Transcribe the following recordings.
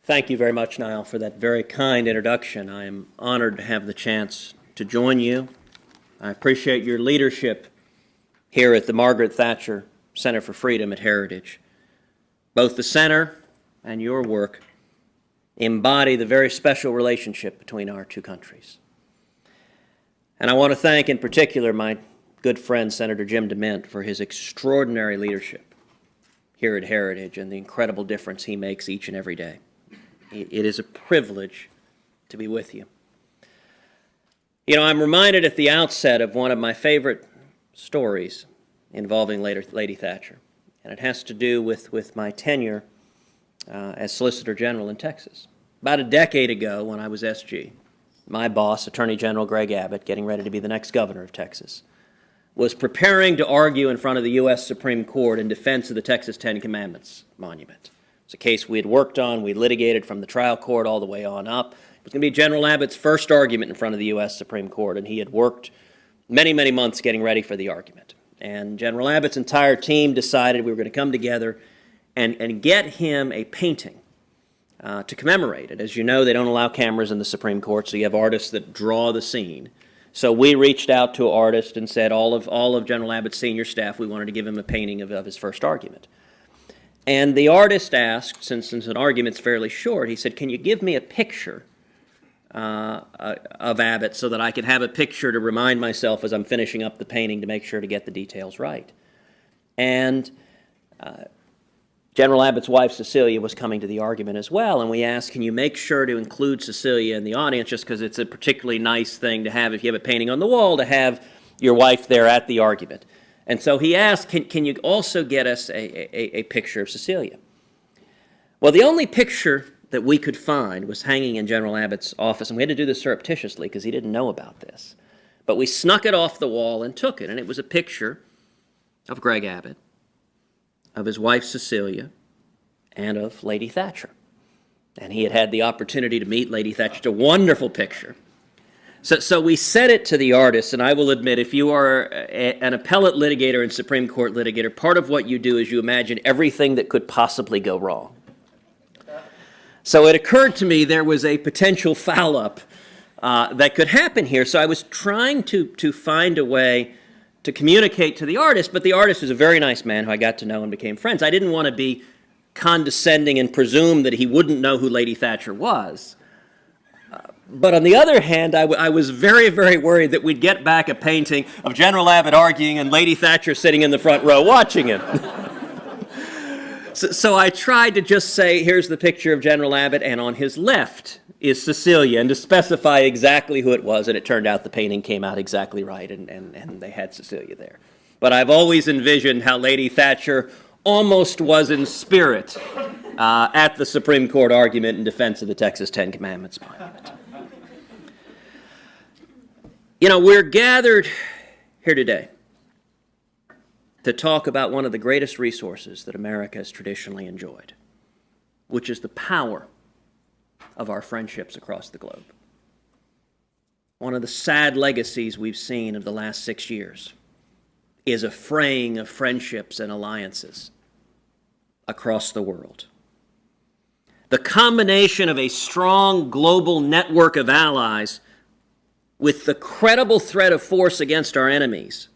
Thank you very much, Niall, for that very kind introduction. I am honored to have the chance to join you. I appreciate your leadership here at the Margaret Thatcher Center for Freedom at Heritage. Both the center and your work embody the very special relationship between our two countries. And I want to thank in particular my good friend Senator Jim DeMint for his extraordinary leadership here at Heritage and the incredible difference he makes each and every day. It is a privilege to be with you. You know, I'm reminded at the outset of one of my favorite stories involving Lady Thatcher, and it has to do with my tenure as Solicitor General in Texas. About a decade ago, when I was SG, my boss, Attorney General Greg Abbott, getting ready to be the next governor of Texas, was preparing to argue in front of the U.S. Supreme Court in defense of the Texas Ten Commandments monument. It's a case we had worked on, we litigated from the trial court all the way on up. It was going to be General Abbott's first argument in front of the U.S. Supreme Court, and he had worked many, many months getting ready for the argument. And General Abbott's entire team decided we were going to come together and get him a painting to commemorate it. As you know, they don't allow cameras in the Supreme Court, so you have artists that draw the scene. So we reached out to an artist and said all of General Abbott's senior staff, we wanted to give him a painting of his first argument. And the artist asked, since an argument's fairly short, he said, can you give me a picture of Abbott so that I can have a picture to remind myself as I'm finishing up the painting to make sure to get the details right? And General Abbott's wife, Cecilia, was coming to the argument as well, and we asked, can you make sure to include Cecilia in the audience, just because it's a particularly nice thing to have, if you have a painting on the wall, to have your wife there at the argument. And so he asked, can you also get us a picture of Cecilia? Well, the only picture that we could find was hanging in General Abbott's office, and we had to do this surreptitiously because he didn't know about this. But we snuck it off the wall and took it, and it was a picture of Greg Abbott, of his wife Cecilia, and of Lady Thatcher. And he had had the opportunity to meet Lady Thatcher. It's a wonderful picture. So we sent it to the artist, and I will admit, if you are an appellate litigator and Supreme Court litigator, part of what you do is you imagine everything that could possibly go wrong. So it occurred to me there was a potential foul-up that could happen here. So I was trying to find a way to communicate to the artist, but the artist is a very nice man who I got to know and became friends. I didn't want to be condescending and presume that he wouldn't know who Lady Thatcher was. But on the other hand, I was very, very worried that we'd get back a painting of General Abbott arguing and Lady Thatcher sitting in the front row watching him. So I tried to just say, here's the picture of General Abbott, and on his left is Cecilia, and to specify exactly who it was, and it turned out the painting came out exactly right, and they had Cecilia there. But I've always envisioned how Lady Thatcher almost was in spirit at the Supreme Court argument in defense of the Texas Ten Commandments monument. You know, we're gathered here today to talk about one of the greatest resources that America has traditionally enjoyed, which is the power of our friendships across the globe. One of the sad legacies we've seen of the last 6 years is a fraying of friendships and alliances across the world. The combination of a strong global network of allies with the credible threat of force against our enemies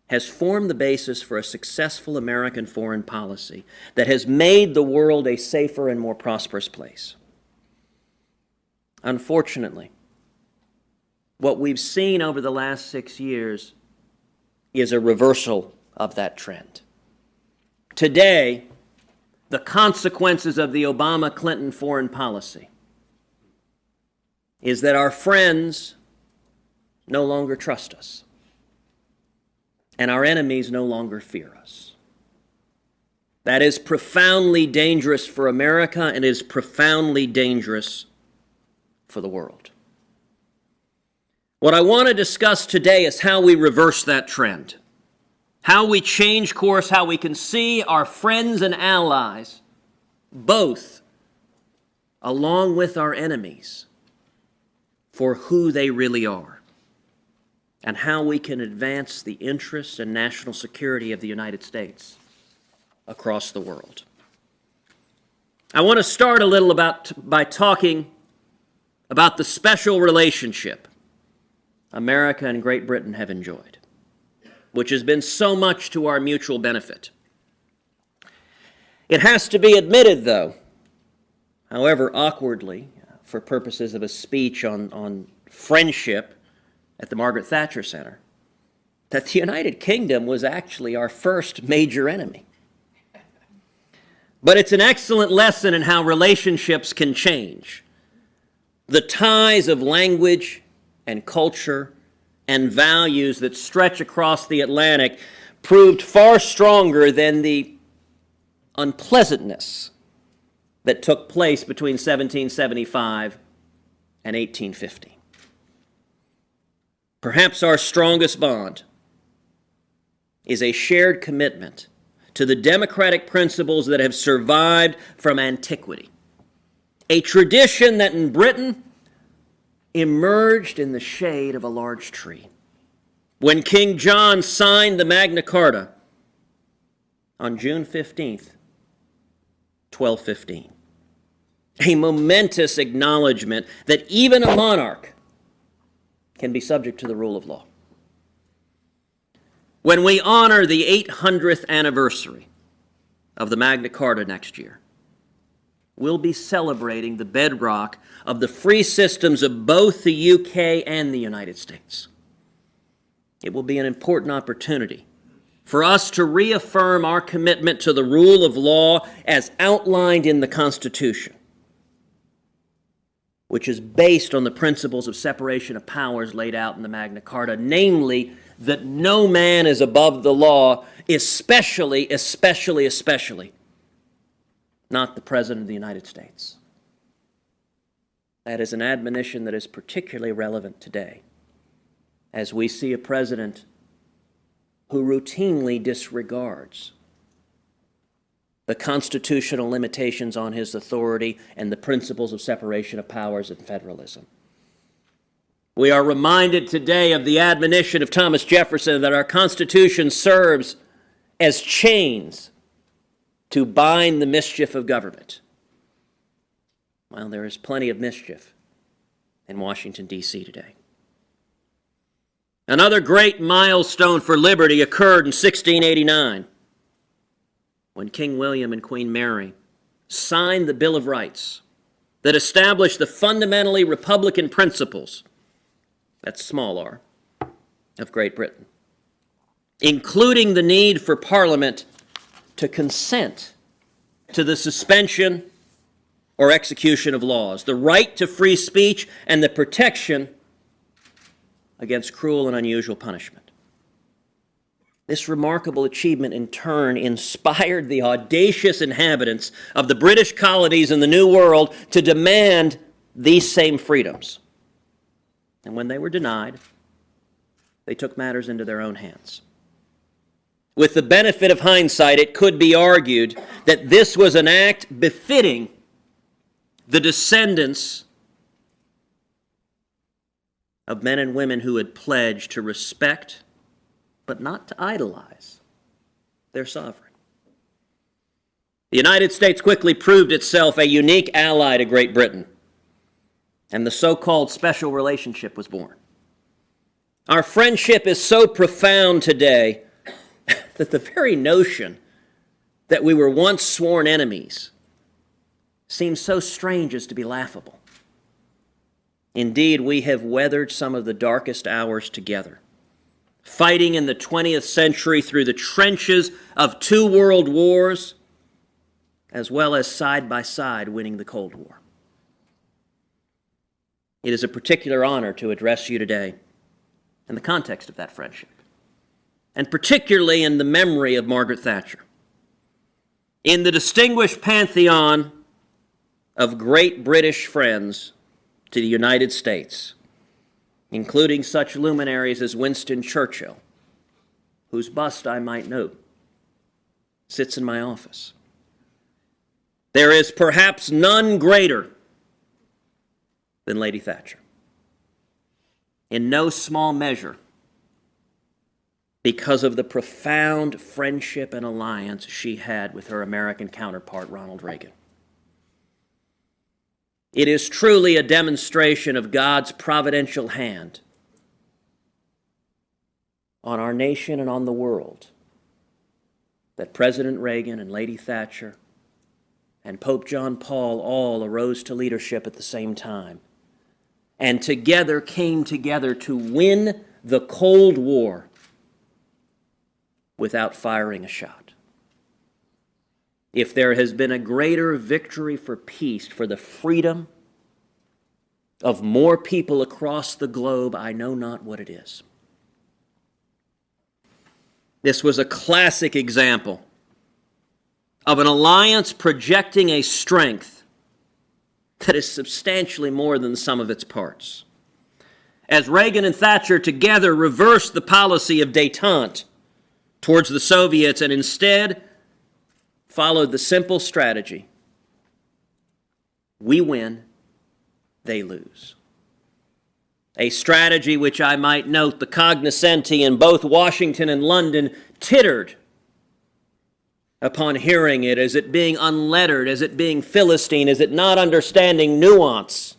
has formed the basis for a successful American foreign policy that has made the world a safer and more prosperous place. Unfortunately, what we've seen over the last 6 years is a reversal of that trend. Today, the consequences of the Obama-Clinton foreign policy is that our friends no longer trust us, and our enemies no longer fear us. That is profoundly dangerous for America, and is profoundly dangerous for the world. What I want to discuss today is how we reverse that trend, how we change course, how we can see our friends and allies, both along with our enemies, for who they really are, and how we can advance the interests and national security of the United States across the world. I want to start a little by talking about the special relationship America and Great Britain have enjoyed, which has been so much to our mutual benefit. It has to be admitted, though, however awkwardly, for purposes of a speech on friendship at the Margaret Thatcher Center, that the United Kingdom was actually our first major enemy. But it's an excellent lesson in how relationships can change. The ties of language and culture and values that stretch across the Atlantic proved far stronger than the unpleasantness that took place between 1775 and 1850. Perhaps our strongest bond is a shared commitment to the democratic principles that have survived from antiquity, a tradition that in Britain emerged in the shade of a large tree when King John signed the Magna Carta on June 15th, 1215. A momentous acknowledgement that even a monarch can be subject to the rule of law. When we honor the 800th anniversary of the Magna Carta next year, we'll be celebrating the bedrock of the free systems of both the UK and the United States. It will be an important opportunity for us to reaffirm our commitment to the rule of law as outlined in the Constitution, which is based on the principles of separation of powers laid out in the Magna Carta, namely that no man is above the law, especially not the President of the United States. That is an admonition that is particularly relevant today, as we see a president who routinely disregards the constitutional limitations on his authority and the principles of separation of powers and federalism. We are reminded today of the admonition of Thomas Jefferson that our Constitution serves as chains to bind the mischief of government. Well, there is plenty of mischief in Washington, D.C. today. Another great milestone for liberty occurred in 1689 when King William and Queen Mary signed the Bill of Rights that established the fundamentally Republican principles, that's small r, of Great Britain, including the need for Parliament to consent to the suspension or execution of laws, the right to free speech, and the protection against cruel and unusual punishment. This remarkable achievement, in turn, inspired the audacious inhabitants of the British colonies in the New World to demand these same freedoms. And when they were denied, they took matters into their own hands. With the benefit of hindsight, it could be argued that this was an act befitting the descendants of men and women who had pledged to respect, but not to idolize, their sovereign. The United States quickly proved itself a unique ally to Great Britain, and the so-called special relationship was born. Our friendship is so profound today that the very notion that we were once sworn enemies seems so strange as to be laughable. Indeed, we have weathered some of the darkest hours together, fighting in the 20th century through the trenches of 2 world wars, as well as side by side winning the Cold War. It is a particular honor to address you today in the context of that friendship, and particularly in the memory of Margaret Thatcher. In the distinguished pantheon of great British friends to the United States, including such luminaries as Winston Churchill, whose bust, I might note, sits in my office. There is perhaps none greater than Lady Thatcher. In no small measure, because of the profound friendship and alliance she had with her American counterpart, Ronald Reagan. It is truly a demonstration of God's providential hand on our nation and on the world that President Reagan and Lady Thatcher and Pope John Paul all arose to leadership at the same time and together came together to win the Cold War without firing a shot. If there has been a greater victory for peace, for the freedom of more people across the globe, I know not what it is. This was a classic example of an alliance projecting a strength that is substantially more than the sum of its parts. As Reagan and Thatcher together reversed the policy of détente towards the Soviets and instead followed the simple strategy: we win, they lose. A strategy which I might note the cognoscenti in both Washington and London tittered upon hearing it, as it being unlettered, as it being Philistine, as it not understanding nuance.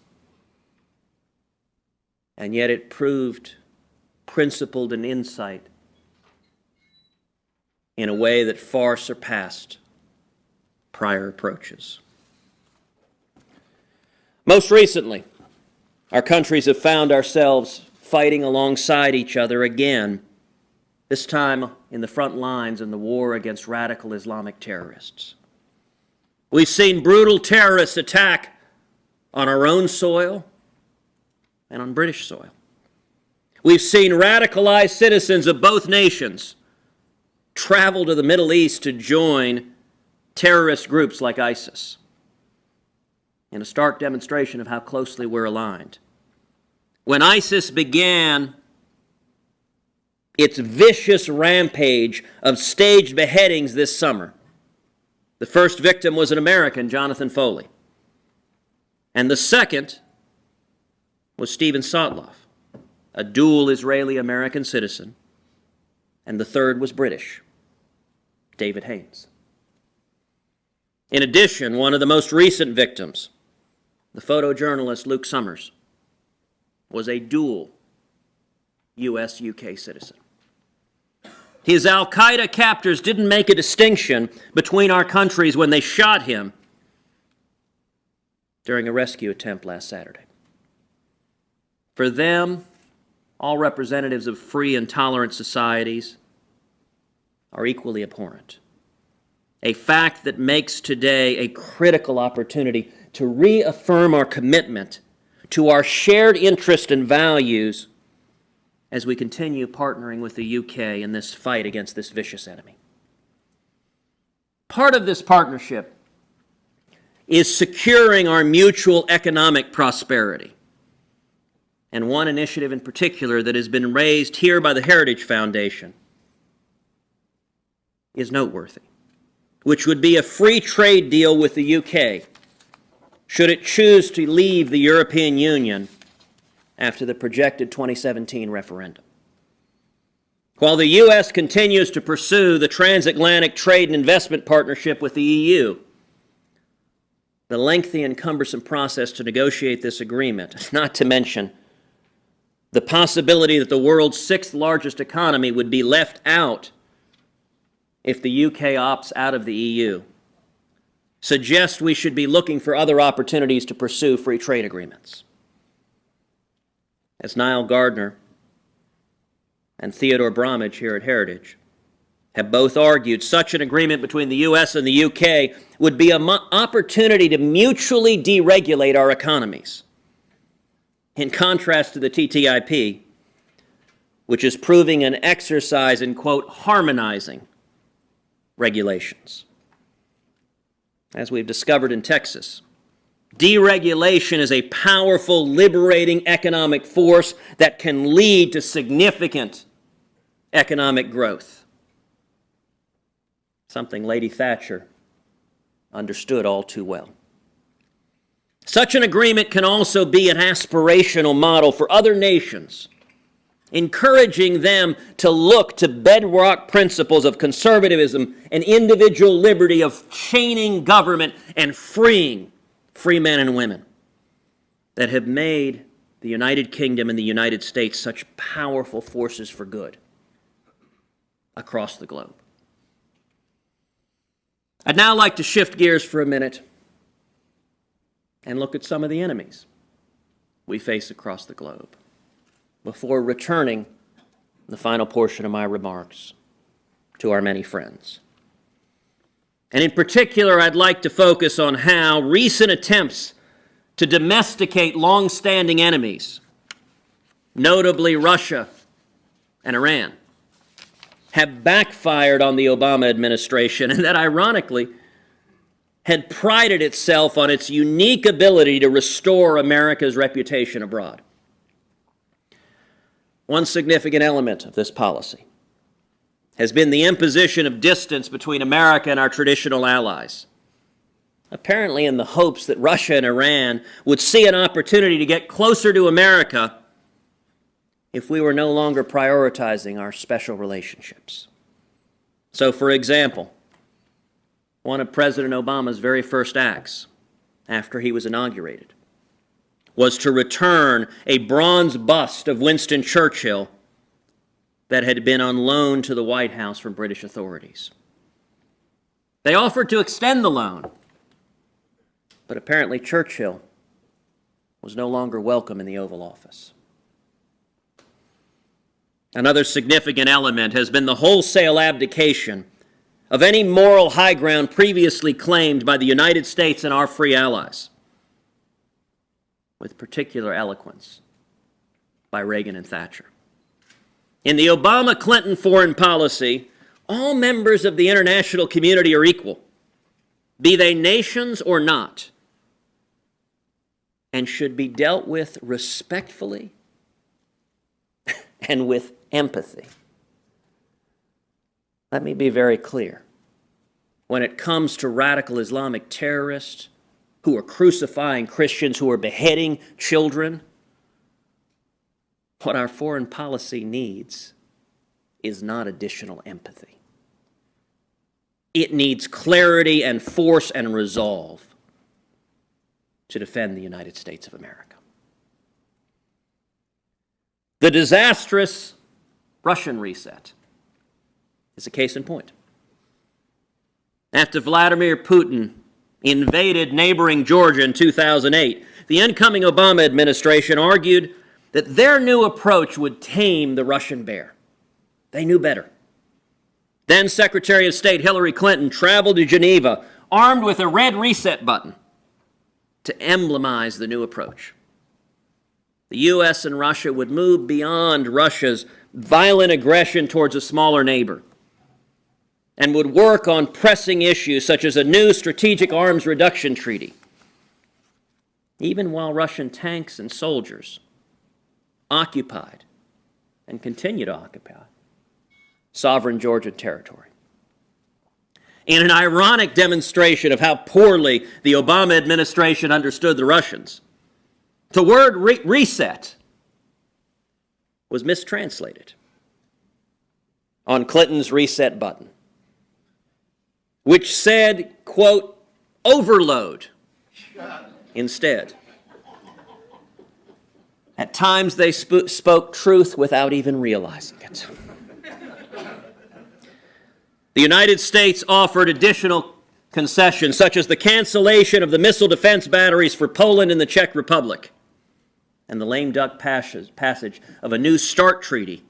And yet it proved principled in insight in a way that far surpassed prior approaches. Most recently, our countries have found ourselves fighting alongside each other again, this time in the front lines in the war against radical Islamic terrorists. We've seen brutal terrorist attack on our own soil and on British soil. We've seen radicalized citizens of both nations travel to the Middle East to join terrorist groups like ISIS, in a stark demonstration of how closely we're aligned. When ISIS began its vicious rampage of staged beheadings this summer, the first victim was an American, Jonathan Foley, and the second was Steven Sotloff, a dual Israeli-American citizen, and the third was British, David Haynes. In addition, one of the most recent victims, the photojournalist Luke Summers, was a dual U.S.-UK citizen. His al-Qaeda captors didn't make a distinction between our countries when they shot him during a rescue attempt last Saturday. For them, all representatives of free and tolerant societies are equally abhorrent. A fact that makes today a critical opportunity to reaffirm our commitment to our shared interest and values as we continue partnering with the UK in this fight against this vicious enemy. Part of this partnership is securing our mutual economic prosperity. And one initiative in particular that has been raised here by the Heritage Foundation is noteworthy, which would be a free trade deal with the UK should it choose to leave the European Union after the projected 2017 referendum. While the U.S. continues to pursue the transatlantic trade and investment partnership with the EU, the lengthy and cumbersome process to negotiate this agreement, not to mention the possibility that the world's sixth largest economy would be left out if the UK opts out of the EU, suggest we should be looking for other opportunities to pursue free trade agreements. As Niall Gardner and Theodore Bromwich here at Heritage have both argued, such an agreement between the U.S. and the UK would be an opportunity to mutually deregulate our economies, in contrast to the TTIP, which is proving an exercise in, quote, harmonizing regulations. As we've discovered in Texas, deregulation is a powerful, liberating economic force that can lead to significant economic growth, something Lady Thatcher understood all too well. Such an agreement can also be an aspirational model for other nations, encouraging them to look to bedrock principles of conservatism and individual liberty, of chaining government and freeing free men and women. that have made the United Kingdom and the United States such powerful forces for good across the globe. I'd now like to shift gears for a minute and look at some of the enemies we face across the globe before returning the final portion of my remarks to our many friends. And in particular, I'd like to focus on how recent attempts to domesticate long-standing enemies, notably Russia and Iran, have backfired on the Obama administration, and that ironically had prided itself on its unique ability to restore America's reputation abroad. One significant element of this policy has been the imposition of distance between America and our traditional allies, apparently in the hopes that Russia and Iran would see an opportunity to get closer to America if we were no longer prioritizing our special relationships. So, for example, one of President Obama's very first acts after he was inaugurated was to return a bronze bust of Winston Churchill that had been on loan to the White House from British authorities. They offered to extend the loan, but apparently Churchill was no longer welcome in the Oval Office. Another significant element has been the wholesale abdication of any moral high ground previously claimed by the United States and our free allies, with particular eloquence by Reagan and Thatcher. In the Obama-Clinton foreign policy, all members of the international community are equal, be they nations or not, and should be dealt with respectfully and with empathy. Let me be very clear. When it comes to radical Islamic terrorists who are crucifying Christians, who are beheading children, what our foreign policy needs is not additional empathy. It needs clarity and force and resolve to defend the United States of America. The disastrous Russian reset is a case in point. After Vladimir Putin invaded neighboring Georgia in 2008, the incoming Obama administration argued that their new approach would tame the Russian bear. They knew better. Then Secretary of State Hillary Clinton traveled to Geneva armed with a red reset button to emblemize the new approach. The U.S. and Russia would move beyond Russia's violent aggression towards a smaller neighbor and would work on pressing issues such as a new strategic arms reduction treaty, even while Russian tanks and soldiers occupied and continue to occupy sovereign Georgian territory. In an ironic demonstration of how poorly the Obama administration understood the Russians, the word reset was mistranslated on Clinton's reset button, which said, quote, overload instead. At times they spoke truth without even realizing it. The United States offered additional concessions, such as the cancellation of the missile defense batteries for Poland and the Czech Republic, and the lame duck passage of a new START treaty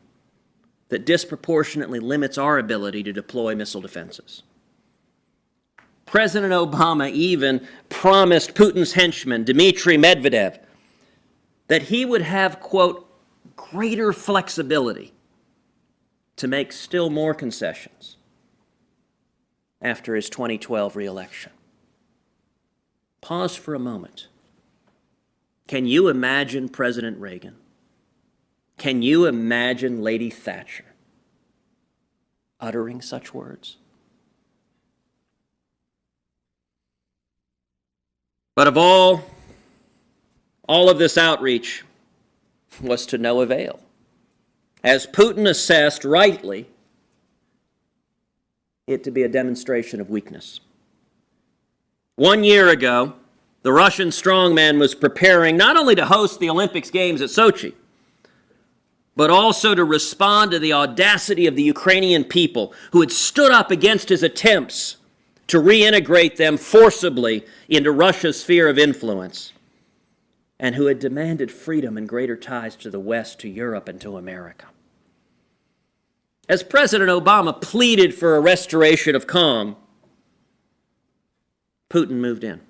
that disproportionately limits our ability to deploy missile defenses. President Obama even promised Putin's henchman, Dmitry Medvedev, that he would have, quote, greater flexibility to make still more concessions after his 2012 re-election. Pause for a moment. Can you imagine President Reagan? Can you imagine Lady Thatcher uttering such words? But of all of this outreach was to no avail, as Putin assessed rightly it to be a demonstration of weakness. 1 year ago, the Russian strongman was preparing not only to host the Olympics Games at Sochi, but also to respond to the audacity of the Ukrainian people who had stood up against his attempts to reintegrate them forcibly into Russia's sphere of influence, and who had demanded freedom and greater ties to the West, to Europe, and to America. As President Obama pleaded for a restoration of calm, Putin moved in.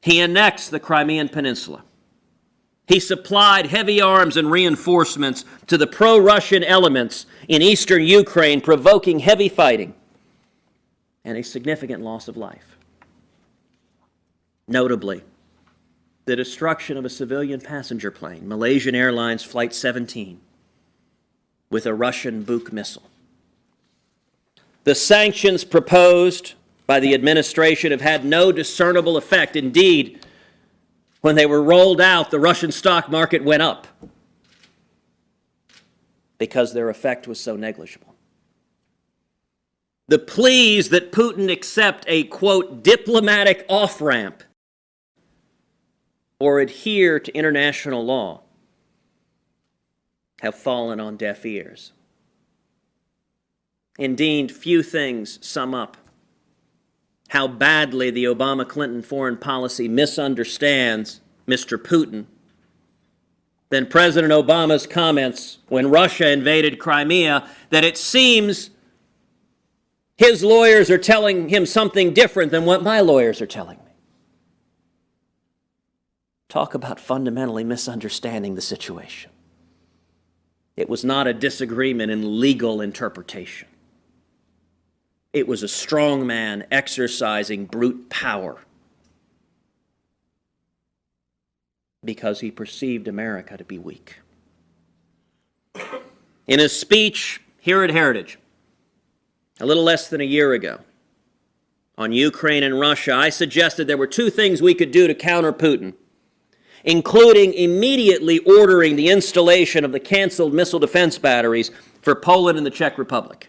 He annexed the Crimean Peninsula. He supplied heavy arms and reinforcements to the pro-Russian elements in eastern Ukraine, provoking heavy fighting and a significant loss of life. Notably, the destruction of a civilian passenger plane, Malaysian Airlines Flight 17, with a Russian Buk missile. The sanctions proposed by the administration have had no discernible effect. Indeed, when they were rolled out, the Russian stock market went up because their effect was so negligible. The pleas that Putin accept a, quote, diplomatic off-ramp or adhere to international law have fallen on deaf ears. Indeed, few things sum up how badly the Obama-Clinton foreign policy misunderstands Mr. Putin than President Obama's comments when Russia invaded Crimea that it seems his lawyers are telling him something different than what my lawyers are telling me. Talk about fundamentally misunderstanding the situation. It was not a disagreement in legal interpretation. It was a strong man exercising brute power because he perceived America to be weak. In a speech here at Heritage, a little less than a year ago, on Ukraine and Russia, I suggested there were two things we could do to counter Putin, including immediately ordering the installation of the canceled missile defense batteries for Poland and the Czech Republic,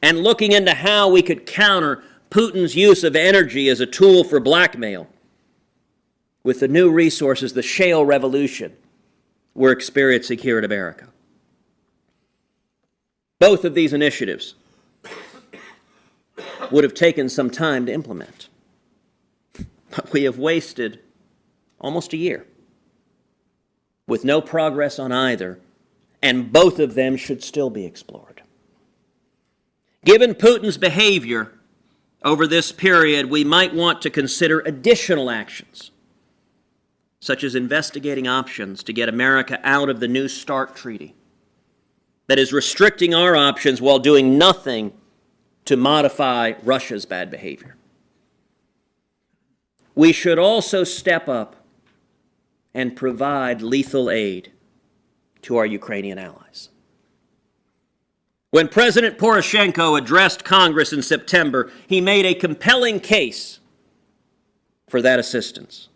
and looking into how we could counter Putin's use of energy as a tool for blackmail with the new resources, the shale revolution we're experiencing here in America. Both of these initiatives would have taken some time to implement, but we have wasted almost a year with no progress on either, and both of them should still be explored. Given Putin's behavior over this period, we might want to consider additional actions, such as investigating options to get America out of the New START treaty that is restricting our options while doing nothing to modify Russia's bad behavior. We should also step up and provide lethal aid to our Ukrainian allies. When President Poroshenko addressed Congress in September, he made a compelling case for that assistance.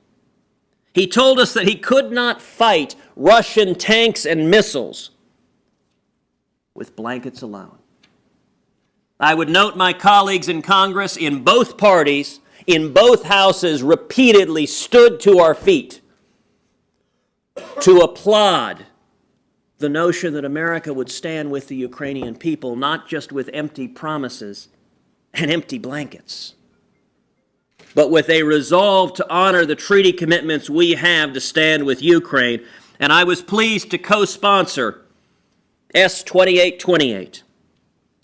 He told us that he could not fight Russian tanks and missiles with blankets alone. I would note my colleagues in Congress in both parties, in both houses, repeatedly stood to our feet to applaud the notion that America would stand with the Ukrainian people, not just with empty promises and empty blankets, but with a resolve to honor the treaty commitments we have to stand with Ukraine. And I was pleased to co-sponsor S-2828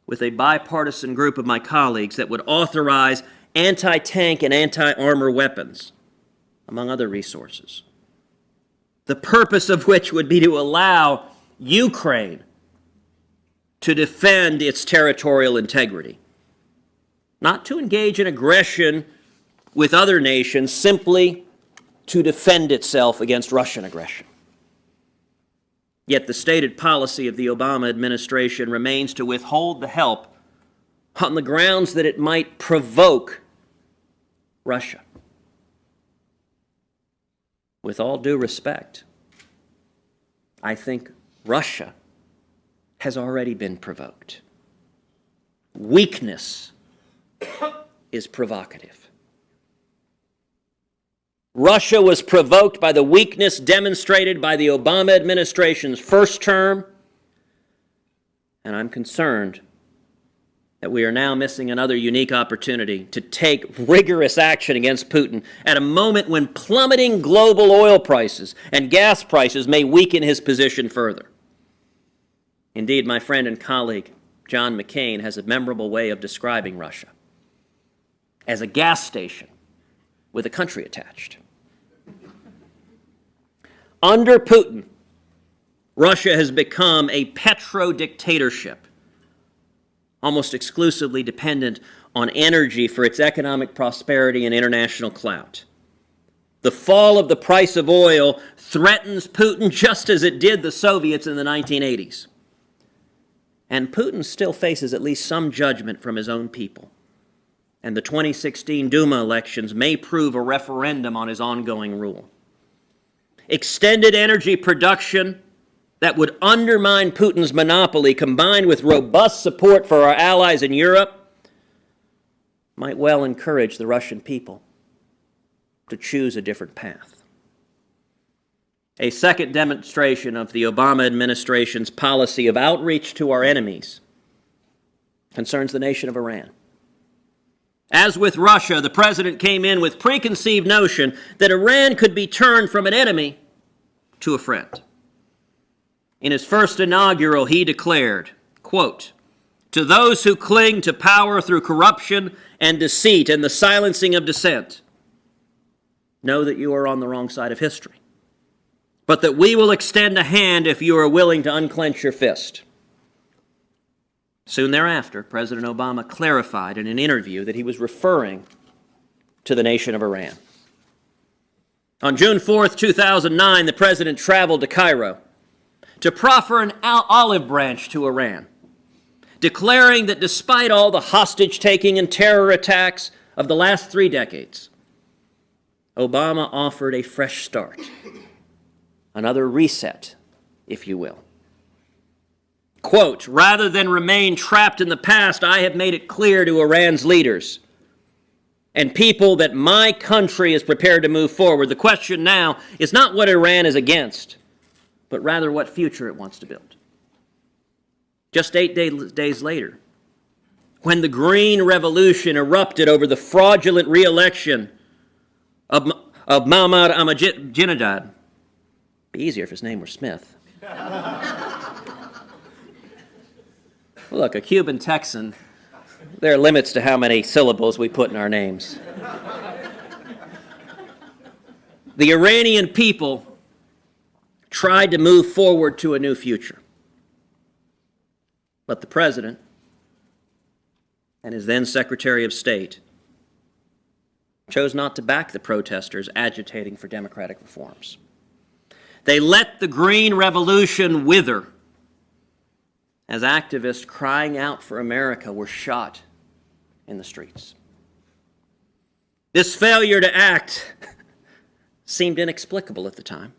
with a bipartisan group of my colleagues that would authorize anti-tank and anti-armor weapons, among other resources, the purpose of which would be to allow Ukraine to defend its territorial integrity, not to engage in aggression with other nations, simply to defend itself against Russian aggression. Yet the stated policy of the Obama administration remains to withhold the help on the grounds that it might provoke Russia. With all due respect, I think Russia has already been provoked. Weakness is provocative. Russia was provoked by the weakness demonstrated by the Obama administration's first term, and I'm concerned that we are now missing another unique opportunity to take rigorous action against Putin at a moment when plummeting global oil prices and gas prices may weaken his position further. Indeed, my friend and colleague John McCain has a memorable way of describing Russia as a gas station with a country attached. Under Putin, Russia has become a petro-dictatorship, almost exclusively dependent on energy for its economic prosperity and international clout. The fall of the price of oil threatens Putin just as it did the Soviets in the 1980s. And Putin still faces at least some judgment from his own people. And the 2016 Duma elections may prove a referendum on his ongoing rule. Extended energy production that would undermine Putin's monopoly, combined with robust support for our allies in Europe, might well encourage the Russian people to choose a different path. A second demonstration of the Obama administration's policy of outreach to our enemies concerns the nation of Iran. As with Russia, the president came in with preconceived notion that Iran could be turned from an enemy to a friend. In his first inaugural, he declared, quote, "To those who cling to power through corruption and deceit and the silencing of dissent, know that you are on the wrong side of history, but that we will extend a hand if you are willing to unclench your fist." Soon thereafter, President Obama clarified in an interview that he was referring to the nation of Iran. On June 4th, 2009, the president traveled to Cairo to proffer an olive branch to Iran, declaring that despite all the hostage-taking and terror attacks of the last 3 decades, Obama offered a fresh start, another reset, if you will. Quote, "Rather than remain trapped in the past, I have made it clear to Iran's leaders and people that my country is prepared to move forward. The question now is not what Iran is against, but rather what future it wants to build." Just 8 days later, when the Green Revolution erupted over the fraudulent re-election of Mohammad Ahmadinejad, it'd be easier if his name were Smith. Look, a Cuban Texan, there are limits to how many syllables we put in our names. The Iranian people tried to move forward to a new future. But the president and his then Secretary of State chose not to back the protesters agitating for democratic reforms. They let the Green Revolution wither as activists crying out for America were shot in the streets. This failure to act seemed inexplicable at the time,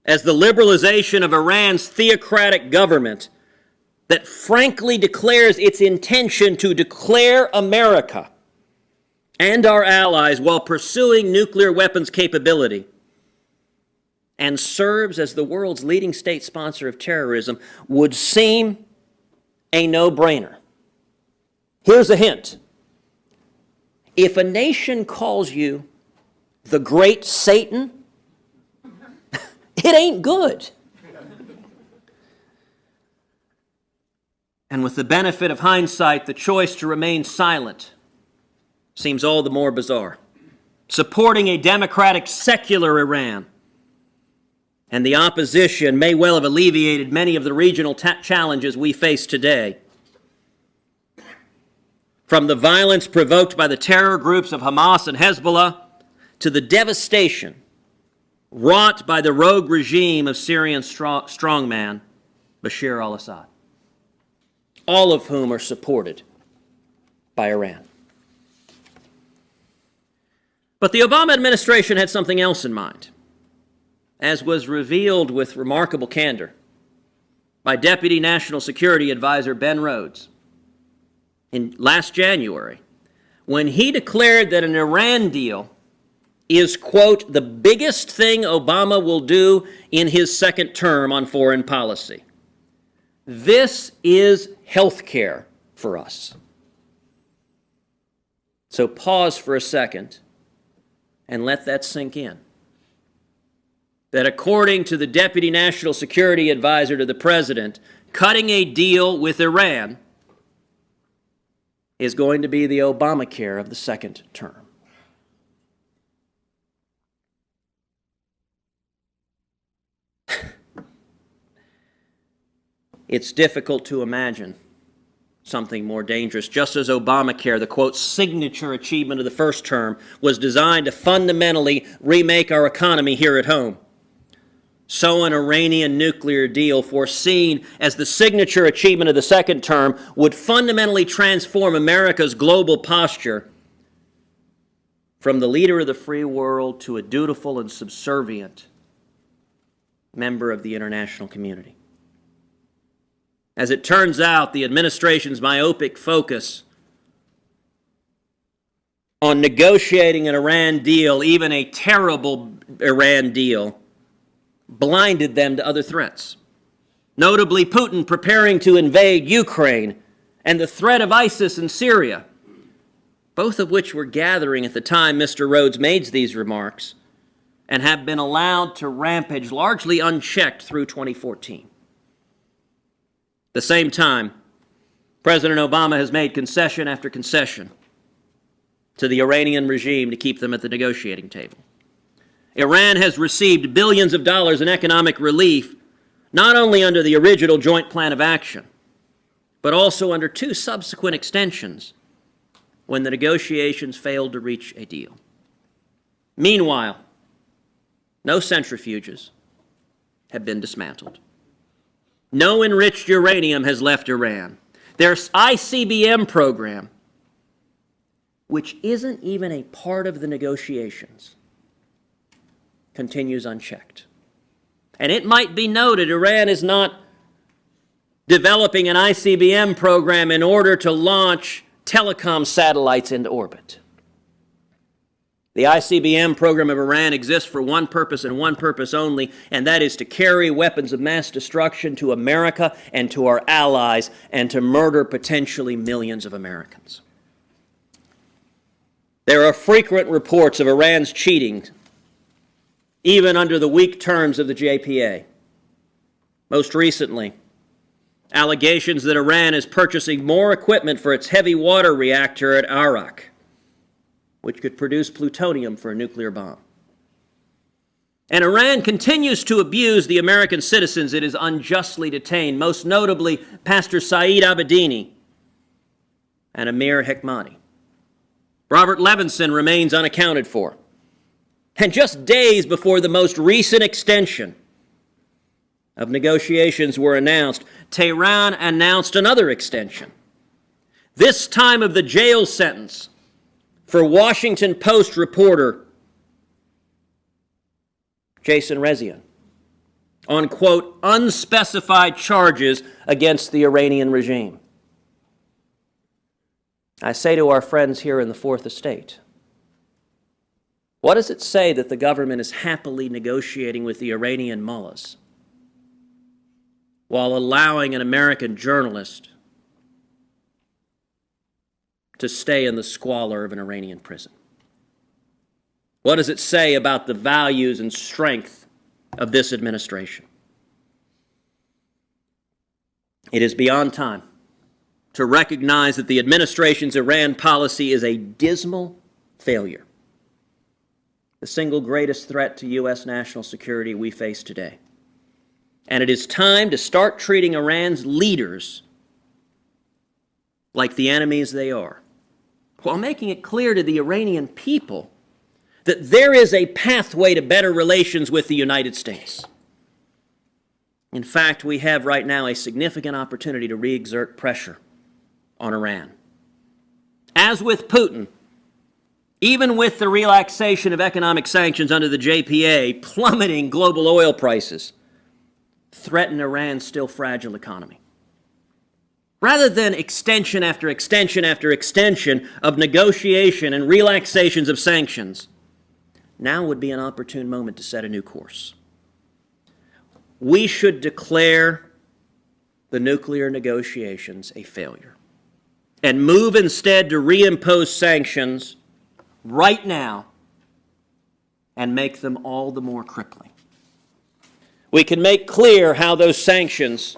as the liberalization of Iran's theocratic government that frankly declares its intention to declare America and our allies while pursuing nuclear weapons capability and serves as the world's leading state sponsor of terrorism would seem a no-brainer. Here's a hint. If a nation calls you the Great Satan, it ain't good. And with the benefit of hindsight, the choice to remain silent seems all the more bizarre. Supporting a democratic, secular Iran and the opposition may well have alleviated many of the regional challenges we face today. From the violence provoked by the terror groups of Hamas and Hezbollah to the devastation wrought by the rogue regime of Syrian strongman Bashar al-Assad, all of whom are supported by Iran. But the Obama administration had something else in mind, as was revealed with remarkable candor by Deputy National Security Advisor Ben Rhodes in last January, when he declared that an Iran deal is, quote, the biggest thing Obama will do in his second term on foreign policy. This is health care for us. So pause for a second and let that sink in. That according to the Deputy National Security Advisor to the President, cutting a deal with Iran is going to be the Obamacare of the second term. It's difficult to imagine something more dangerous. Just as Obamacare, the quote, signature achievement of the first term, was designed to fundamentally remake our economy here at home, so an Iranian nuclear deal, foreseen as the signature achievement of the second term, would fundamentally transform America's global posture from the leader of the free world to a dutiful and subservient member of the international community. As it turns out, the administration's myopic focus on negotiating an Iran deal, even a terrible Iran deal, blinded them to other threats. Notably, Putin preparing to invade Ukraine and the threat of ISIS in Syria, both of which were gathering at the time Mr. Rhodes made these remarks and have been allowed to rampage largely unchecked through 2014. At the same time, President Obama has made concession after concession to the Iranian regime to keep them at the negotiating table. Iran has received billions of dollars in economic relief, not only under the original Joint Plan of Action, but also under two subsequent extensions when the negotiations failed to reach a deal. Meanwhile, no centrifuges have been dismantled. No enriched uranium has left Iran. Their ICBM program, which isn't even a part of the negotiations, continues unchecked. And it might be noted, Iran is not developing an ICBM program in order to launch telecom satellites into orbit. The ICBM program of Iran exists for one purpose and one purpose only, and that is to carry weapons of mass destruction to America and to our allies and to murder potentially millions of Americans. There are frequent reports of Iran's cheating, even under the weak terms of the JPA. Most recently, allegations that Iran is purchasing more equipment for its heavy water reactor at Arak, which could produce plutonium for a nuclear bomb. And Iran continues to abuse the American citizens it has unjustly detained, most notably Pastor Saeed Abedini and Amir Hekmati. Robert Levinson remains unaccounted for. And just days before the most recent extension of negotiations were announced, Tehran announced another extension, this time of the jail sentence for Washington Post reporter Jason Rezaian on, quote, unspecified charges against the Iranian regime. I say to our friends here in the Fourth Estate, what does it say that the government is happily negotiating with the Iranian mullahs while allowing an American journalist to stay in the squalor of an Iranian prison? What does it say about the values and strength of this administration? It is beyond time to recognize that the administration's Iran policy is a dismal failure, the single greatest threat to U.S. national security we face today. And it is time to start treating Iran's leaders like the enemies they are, while making it clear to the Iranian people that there is a pathway to better relations with the United States. In fact, we have right now a significant opportunity to re-exert pressure on Iran. As with Putin, even with the relaxation of economic sanctions under the JPA, plummeting global oil prices threaten Iran's still fragile economy. Rather than extension after extension after extension of negotiation and relaxations of sanctions, now would be an opportune moment to set a new course. We should declare the nuclear negotiations a failure and move instead to reimpose sanctions right now and make them all the more crippling. We can make clear how those sanctions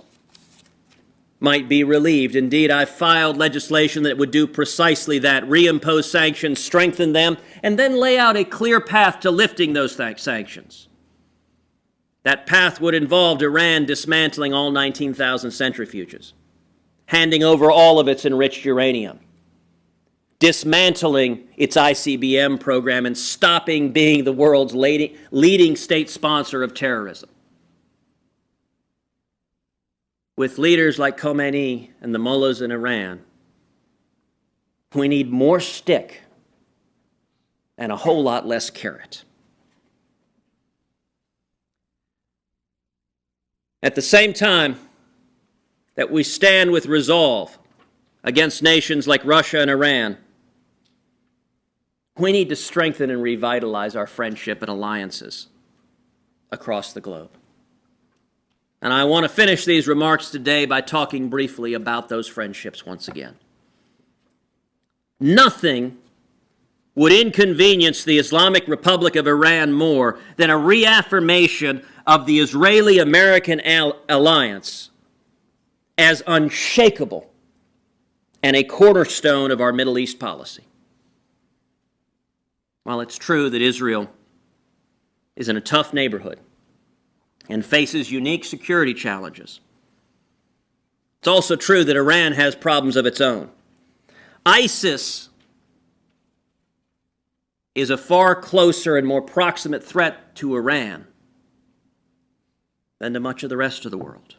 might be relieved. Indeed, I filed legislation that would do precisely that, reimpose sanctions, strengthen them, and then lay out a clear path to lifting those sanctions. That path would involve Iran dismantling all 19,000 centrifuges, handing over all of its enriched uranium, dismantling its ICBM program, and stopping being the world's leading state sponsor of terrorism. With leaders like Khomeini and the mullahs in Iran, we need more stick and a whole lot less carrot. At the same time that we stand with resolve against nations like Russia and Iran, we need to strengthen and revitalize our friendship and alliances across the globe. And I want to finish these remarks today by talking briefly about those friendships once again. Nothing would inconvenience the Islamic Republic of Iran more than a reaffirmation of the Israeli-American alliance as unshakable and a cornerstone of our Middle East policy. While it's true that Israel is in a tough neighborhood and faces unique security challenges, it's also true that Iran has problems of its own. ISIS is a far closer and more proximate threat to Iran than to much of the rest of the world.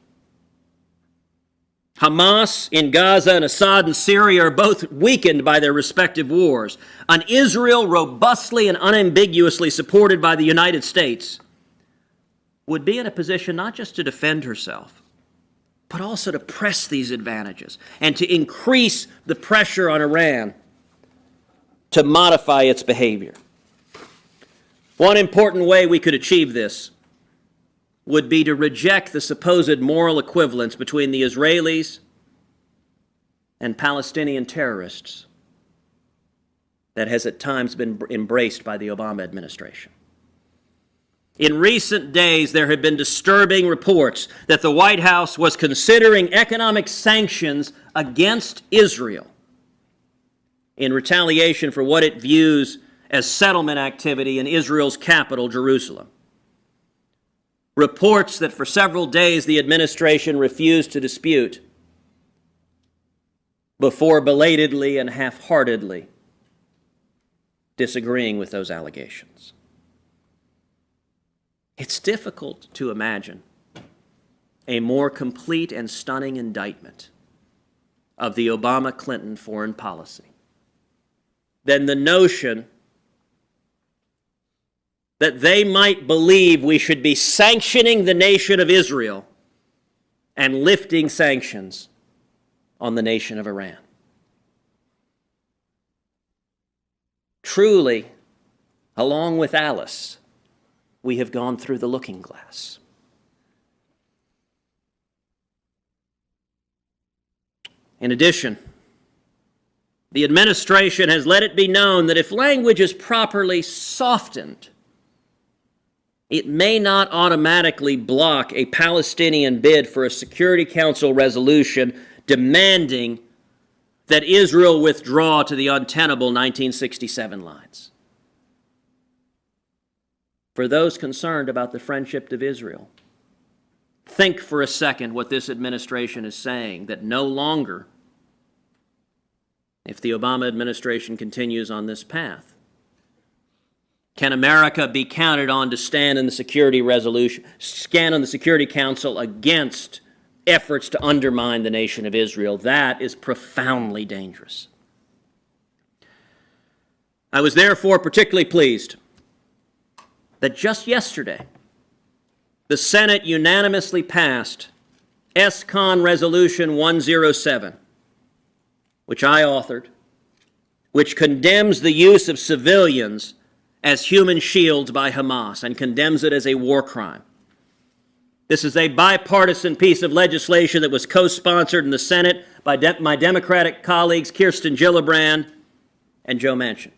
Hamas in Gaza and Assad in Syria are both weakened by their respective wars. An Israel robustly and unambiguously supported by the United States would be in a position not just to defend herself, but also to press these advantages and to increase the pressure on Iran to modify its behavior. One important way we could achieve this would be to reject the supposed moral equivalence between the Israelis and Palestinian terrorists that has at times been embraced by the Obama administration. In recent days, there have been disturbing reports that the White House was considering economic sanctions against Israel in retaliation for what it views as settlement activity in Israel's capital, Jerusalem. Reports that for several days the administration refused to dispute before belatedly and half-heartedly disagreeing with those allegations. It's difficult to imagine a more complete and stunning indictment of the Obama-Clinton foreign policy than the notion that they might believe we should be sanctioning the nation of Israel and lifting sanctions on the nation of Iran. Truly, along with Alice, we have gone through the looking glass. In addition, the administration has let it be known that if language is properly softened, it may not automatically block a Palestinian bid for a Security Council resolution demanding that Israel withdraw to the untenable 1967 lines. For those concerned about the friendship of Israel, think for a second what this administration is saying, that no longer, if the Obama administration continues on this path, can America be counted on to stand on the Security Council against efforts to undermine the nation of Israel. That is profoundly dangerous. I was therefore particularly pleased that just yesterday, the Senate unanimously passed S-Con Resolution 107, which I authored, which condemns the use of civilians as human shields by Hamas and condemns it as a war crime. This is a bipartisan piece of legislation that was co-sponsored in the Senate by my Democratic colleagues Kirsten Gillibrand and Joe Manchin.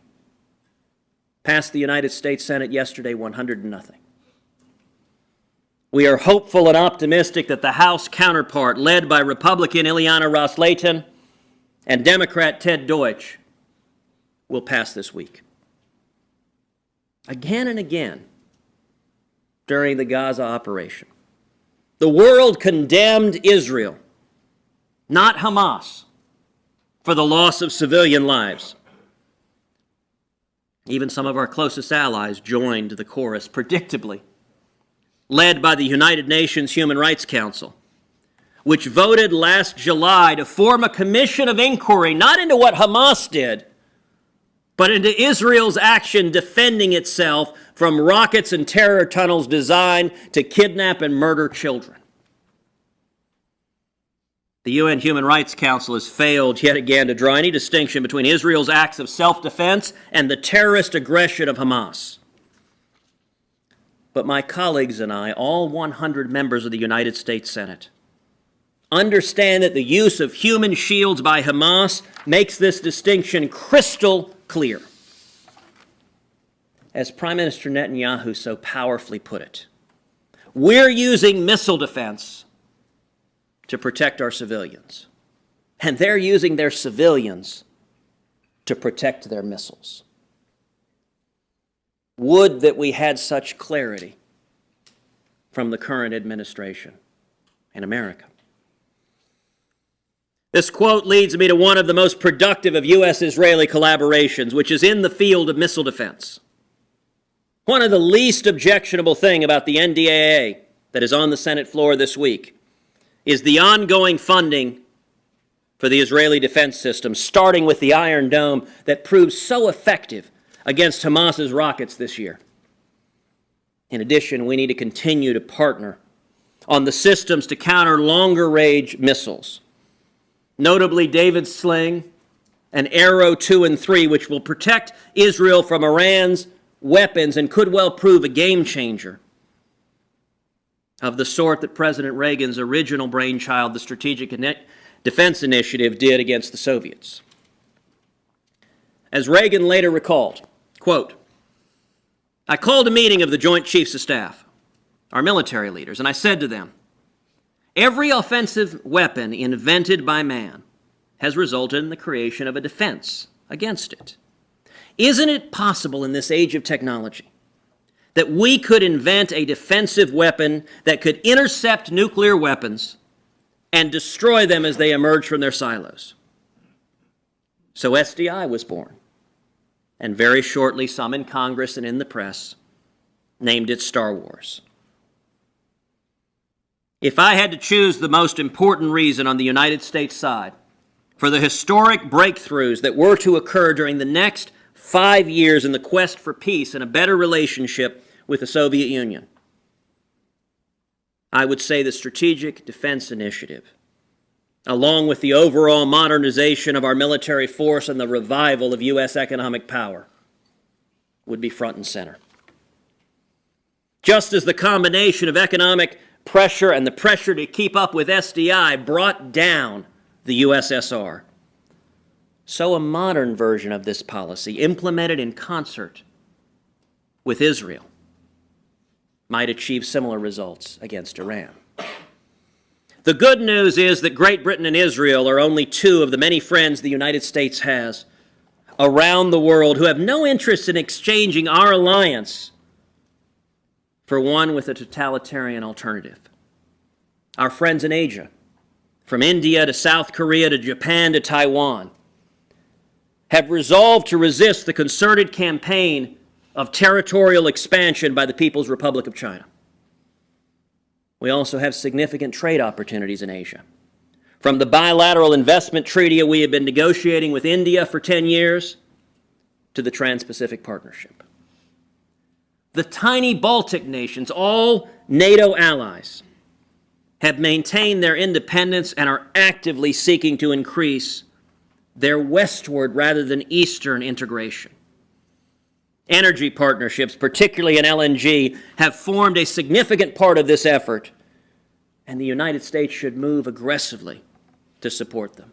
Passed the United States Senate yesterday 100-0. We are hopeful and optimistic that the House counterpart, led by Republican Ileana Ros-Lehtinen and Democrat Ted Deutsch, will pass this week. Again and again during the Gaza operation, the world condemned Israel, not Hamas, for the loss of civilian lives. Even some of our closest allies joined the chorus, predictably, led by the United Nations Human Rights Council, which voted last July to form a commission of inquiry not into what Hamas did, but into Israel's action defending itself from rockets and terror tunnels designed to kidnap and murder children. The UN Human Rights Council has failed yet again to draw any distinction between Israel's acts of self-defense and the terrorist aggression of Hamas. But my colleagues and I, all 100 members of the United States Senate, understand that the use of human shields by Hamas makes this distinction crystal clear. As Prime Minister Netanyahu so powerfully put it, we're using missile defense to protect our civilians, and they're using their civilians to protect their missiles. Would that we had such clarity from the current administration in America. This quote leads me to one of the most productive of U.S.-Israeli collaborations, which is in the field of missile defense. One of the least objectionable things about the NDAA that is on the Senate floor this week is the ongoing funding for the Israeli defense system, starting with the Iron Dome that proved so effective against Hamas's rockets this year. In addition, we need to continue to partner on the systems to counter longer-range missiles, notably David's Sling and Arrow 2 and 3, which will protect Israel from Iran's weapons and could well prove a game changer of the sort that President Reagan's original brainchild, the Strategic Defense Initiative, did against the Soviets. As Reagan later recalled, quote, "I called a meeting of the Joint Chiefs of Staff, our military leaders, and I said to them, every offensive weapon invented by man has resulted in the creation of a defense against it. Isn't it possible in this age of technology that we could invent a defensive weapon that could intercept nuclear weapons and destroy them as they emerge from their silos?" So SDI was born, and very shortly some in Congress and in the press named it Star Wars. If I had to choose the most important reason on the United States side for the historic breakthroughs that were to occur during the next 5 years in the quest for peace and a better relationship with the Soviet Union, I would say the Strategic Defense Initiative, along with the overall modernization of our military force and the revival of U.S. economic power, would be front and center. Just as the combination of economic pressure and the pressure to keep up with SDI brought down the USSR, so a modern version of this policy, implemented in concert with Israel, might achieve similar results against Iran. The good news is that Great Britain and Israel are only two of the many friends the United States has around the world who have no interest in exchanging our alliance for one with a totalitarian alternative. Our friends in Asia, from India to South Korea to Japan to Taiwan, have resolved to resist the concerted campaign of territorial expansion by the People's Republic of China. We also have significant trade opportunities in Asia, from the bilateral investment treaty we have been negotiating with India for 10 years to the Trans-Pacific Partnership. The tiny Baltic nations, all NATO allies, have maintained their independence and are actively seeking to increase their westward rather than eastern integration. Energy partnerships, particularly in LNG, have formed a significant part of this effort, and the United States should move aggressively to support them.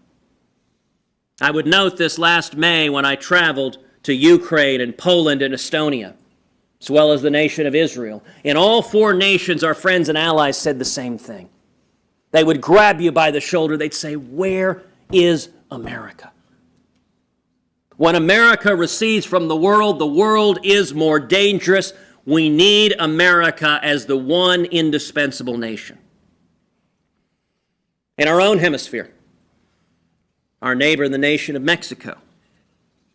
I would note this last May when I traveled to Ukraine and Poland and Estonia, as well as the nation of Israel. In all four nations, our friends and allies said the same thing. They would grab you by the shoulder. They'd say, "Where is America?" When America recedes from the world is more dangerous. We need America as the one indispensable nation. In our own hemisphere, our neighbor, the nation of Mexico,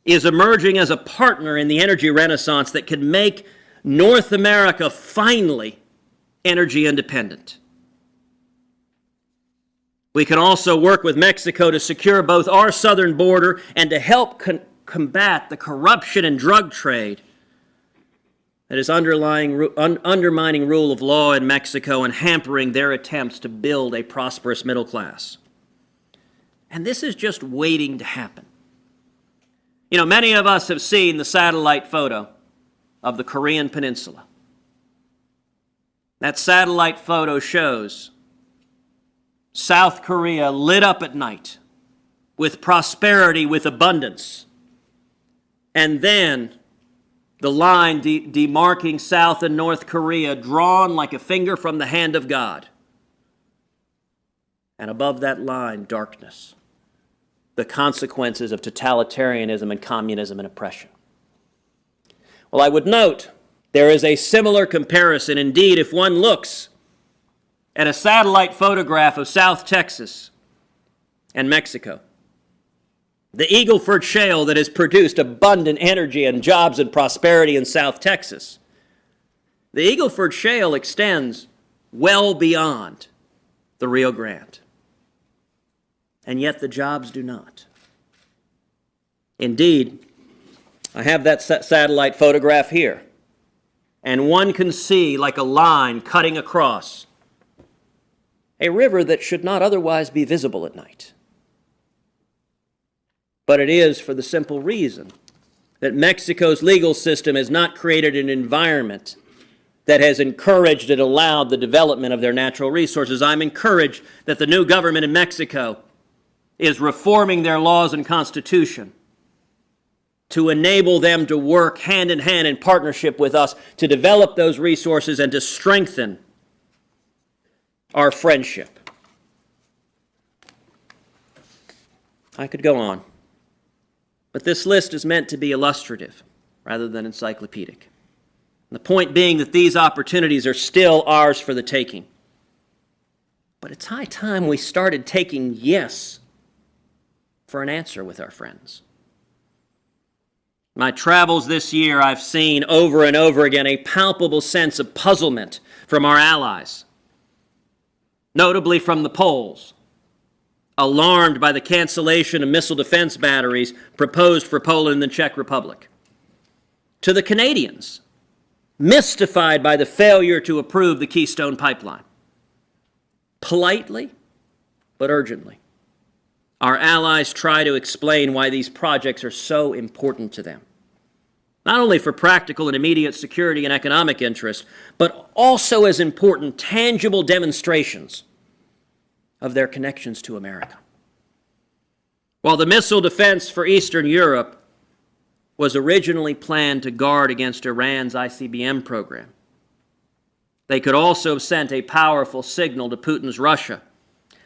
is emerging as a partner in the energy renaissance that can make North America finally energy independent. We can also work with Mexico to secure both our southern border and to help combat the corruption and drug trade that is undermining rule of law in Mexico and hampering their attempts to build a prosperous middle class. And this is just waiting to happen. You know, many of us have seen the satellite photo of the Korean Peninsula. That satellite photo shows South Korea lit up at night with prosperity, with abundance. And then the line demarking South and North Korea drawn like a finger from the hand of God. And above that line, darkness. The consequences of totalitarianism and communism and oppression. Well, I would note there is a similar comparison. Indeed, if one looks at a satellite photograph of South Texas and Mexico, the Eagle Ford Shale that has produced abundant energy and jobs and prosperity in South Texas, the Eagle Ford Shale extends well beyond the Rio Grande. And yet the jobs do not. Indeed, I have that satellite photograph here, and one can see like a line cutting across a river that should not otherwise be visible at night. But it is for the simple reason that Mexico's legal system has not created an environment that has encouraged and allowed the development of their natural resources. I'm encouraged that the new government in Mexico is reforming their laws and constitution to enable them to work hand in hand in partnership with us to develop those resources and to strengthen our friendship. I could go on, but this list is meant to be illustrative rather than encyclopedic. And the point being that these opportunities are still ours for the taking. But it's high time we started taking yes for an answer with our friends. My travels this year, I've seen over and over again a palpable sense of puzzlement from our allies, notably from the Poles, alarmed by the cancellation of missile defense batteries proposed for Poland and the Czech Republic, to the Canadians, mystified by the failure to approve the Keystone Pipeline. Politely, but urgently, our allies try to explain why these projects are so important to them, not only for practical and immediate security and economic interest, but also as important tangible demonstrations of their connections to America. While the missile defense for Eastern Europe was originally planned to guard against Iran's ICBM program, they could also have sent a powerful signal to Putin's Russia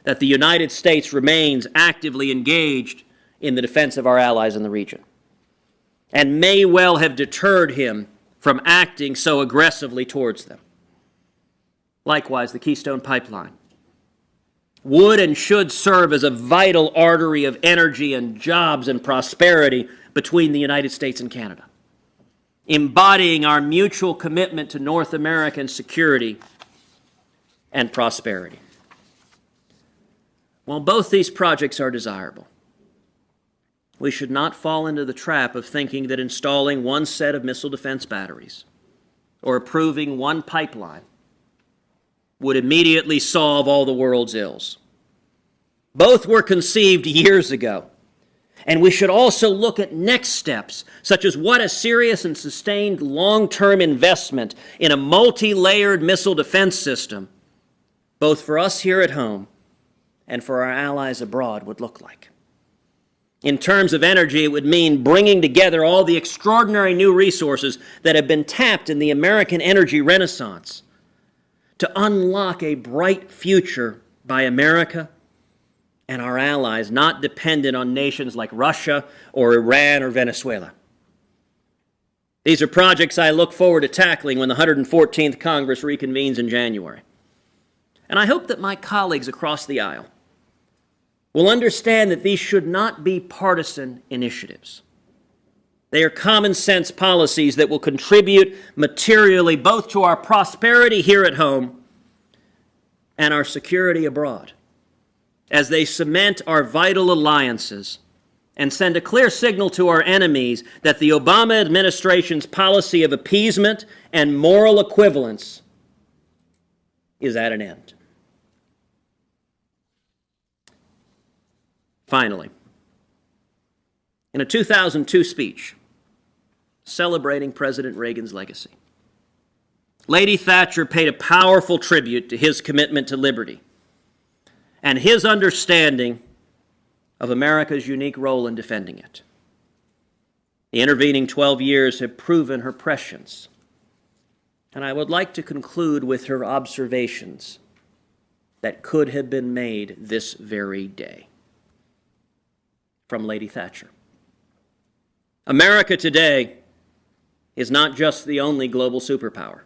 that the United States remains actively engaged in the defense of our allies in the region, and may well have deterred him from acting so aggressively towards them. Likewise, the Keystone Pipeline would and should serve as a vital artery of energy and jobs and prosperity between the United States and Canada, embodying our mutual commitment to North American security and prosperity. While both these projects are desirable, we should not fall into the trap of thinking that installing one set of missile defense batteries or approving one pipeline would immediately solve all the world's ills. Both were conceived years ago And we should also look at next steps, such as what a serious and sustained long-term investment in a multi-layered missile defense system, both for us here at home and for our allies abroad, would look like. In terms of energy, it would mean bringing together all the extraordinary new resources that have been tapped in the American energy renaissance to unlock a bright future by America and our allies, not dependent on nations like Russia or Iran or Venezuela. These are projects I look forward to tackling when the 114th Congress reconvenes in January. And I hope that my colleagues across the aisle will understand that these should not be partisan initiatives. They are common sense policies that will contribute materially both to our prosperity here at home and our security abroad, as they cement our vital alliances and send a clear signal to our enemies that the Obama administration's policy of appeasement and moral equivalence is at an end. Finally, in a 2002 speech celebrating President Reagan's legacy, Lady Thatcher paid a powerful tribute to his commitment to liberty and his understanding of America's unique role in defending it. The intervening 12 years have proven her prescience, and I would like to conclude with her observations that could have been made this very day. From Lady Thatcher. America today is not just the only global superpower.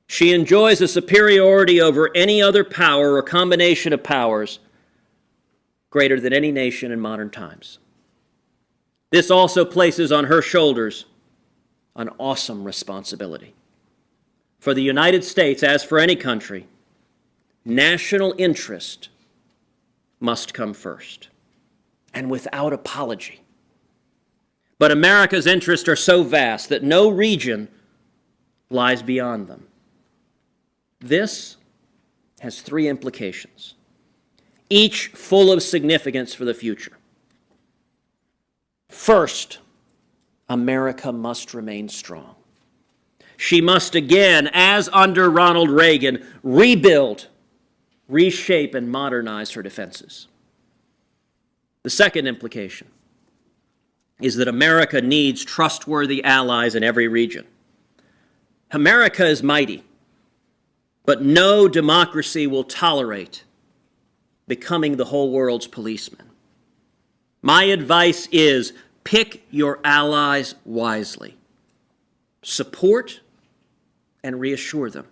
She enjoys a superiority over any other power or combination of powers greater than any nation in modern times. This also places on her shoulders an awesome responsibility. For the United States, as for any country, national interest must come first, and without apology. But America's interests are so vast that no region lies beyond them. This has three implications, each full of significance for the future. First, America must remain strong. She must again, as under Ronald Reagan, rebuild, reshape, and modernize her defenses. The second implication is that America needs trustworthy allies in every region. America is mighty, but no democracy will tolerate becoming the whole world's policeman. My advice is pick your allies wisely. Support and reassure them,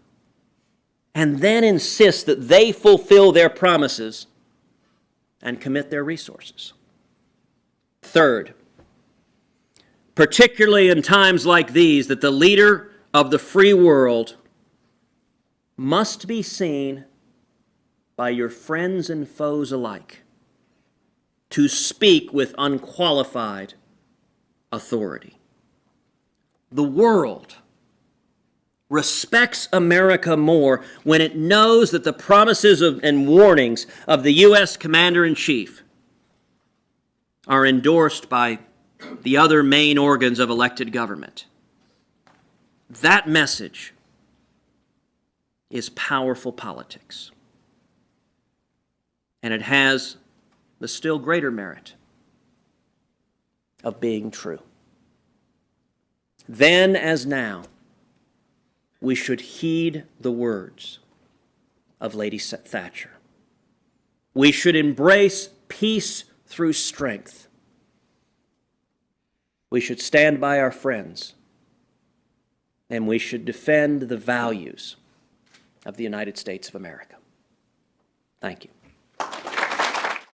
and then insist that they fulfill their promises and commit their resources. Third, particularly in times like these, that the leader of the free world must be seen by your friends and foes alike to speak with unqualified authority. The world respects America more when it knows that the promises and warnings of the U.S. Commander-in-Chief are endorsed by the other main organs of elected government. That message is powerful politics, and it has the still greater merit of being true. Then, as now, we should heed the words of Lady Thatcher. We should embrace peace through strength. We should stand by our friends, and we should defend the values of the United States of America. Thank you.